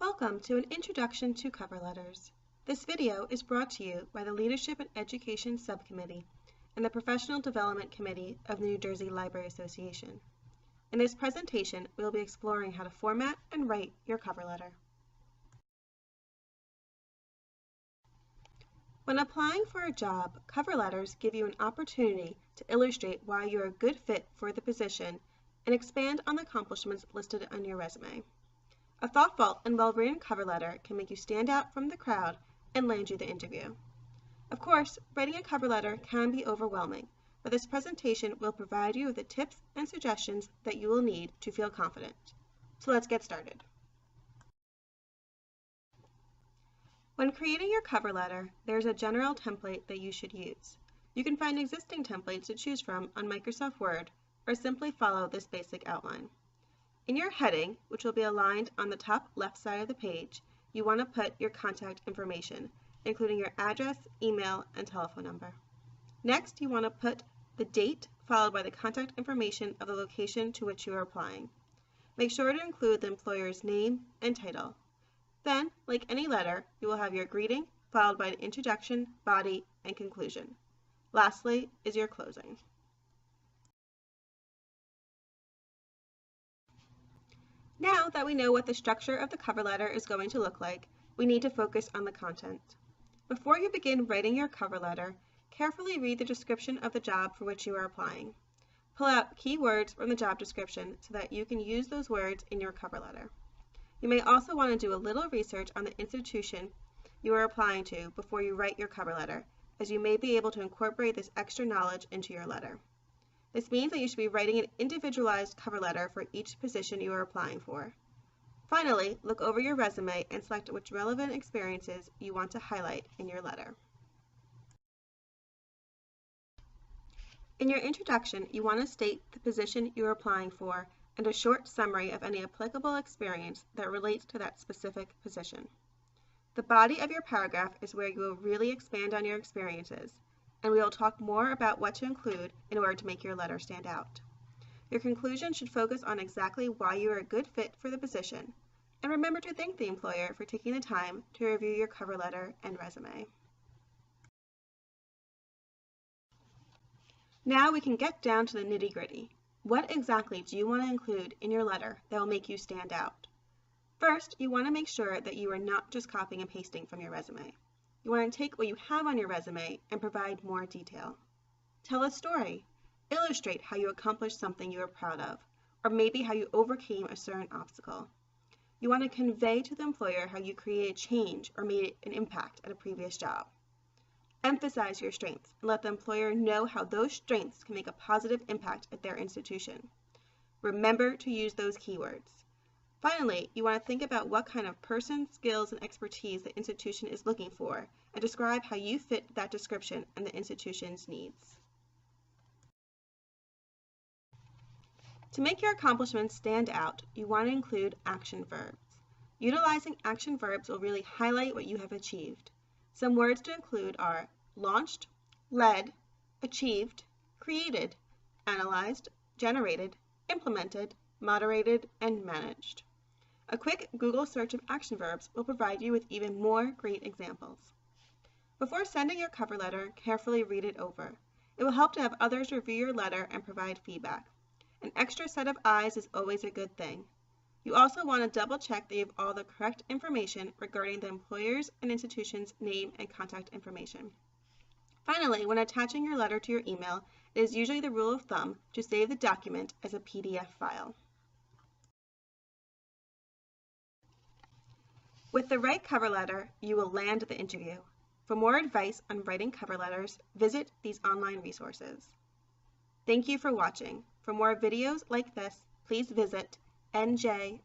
Welcome to an Introduction to Cover Letters. This video is brought to you by the Leadership and Education Subcommittee and the Professional Development Committee of the New Jersey Library Association. In this presentation, we will be exploring how to format and write your cover letter. When applying for a job, cover letters give you an opportunity to illustrate why you are a good fit for the position and expand on the accomplishments listed on your resume. A thoughtful and well-written cover letter can make you stand out from the crowd and land you the interview. Of course, writing a cover letter can be overwhelming, but this presentation will provide you with the tips and suggestions that you will need to feel confident. So let's get started. When creating your cover letter, there's a general template that you should use. You can find existing templates to choose from on Microsoft Word or simply follow this basic outline. In your heading, which will be aligned on the top left side of the page, you want to put your contact information, including your address, email, and telephone number. Next, you want to put the date followed by the contact information of the location to which you are applying. Make sure to include the employer's name and title. Then, like any letter, you will have your greeting followed by an introduction, body, and conclusion. Lastly is your closing. Now that we know what the structure of the cover letter is going to look like, we need to focus on the content. Before you begin writing your cover letter, carefully read the description of the job for which you are applying. Pull out key words from the job description so that you can use those words in your cover letter. You may also want to do a little research on the institution you are applying to before you write your cover letter, as you may be able to incorporate this extra knowledge into your letter. This means that you should be writing an individualized cover letter for each position you are applying for. Finally, look over your resume and select which relevant experiences you want to highlight in your letter. In your introduction, you want to state the position you are applying for and a short summary of any applicable experience that relates to that specific position. The body of your paragraph is where you will really expand on your experiences, and we will talk more about what to include in order to make your letter stand out. Your conclusion should focus on exactly why you are a good fit for the position, and remember to thank the employer for taking the time to review your cover letter and resume. Now we can get down to the nitty-gritty. What exactly do you want to include in your letter that will make you stand out? First, you want to make sure that you are not just copying and pasting from your resume. You want to take what you have on your resume and provide more detail. Tell a story. Illustrate how you accomplished something you are proud of, or maybe how you overcame a certain obstacle. You want to convey to the employer how you created change or made an impact at a previous job. Emphasize your strengths and let the employer know how those strengths can make a positive impact at their institution. Remember to use those keywords. Finally, you want to think about what kind of person, skills, and expertise the institution is looking for and describe how you fit that description and the institution's needs. To make your accomplishments stand out, you want to include action verbs. Utilizing action verbs will really highlight what you have achieved. Some words to include are launched, led, achieved, created, analyzed, generated, implemented, moderated, and managed. A quick Google search of action verbs will provide you with even more great examples. Before sending your cover letter, carefully read it over. It will help to have others review your letter and provide feedback. An extra set of eyes is always a good thing. You also want to double check that you have all the correct information regarding the employer's and institution's name and contact information. Finally, when attaching your letter to your email, it is usually the rule of thumb to save the document as a PDF file. With the right cover letter, you will land the interview. For more advice on writing cover letters, visit these online resources. Thank you for watching. For more videos like this, please visit njla.org.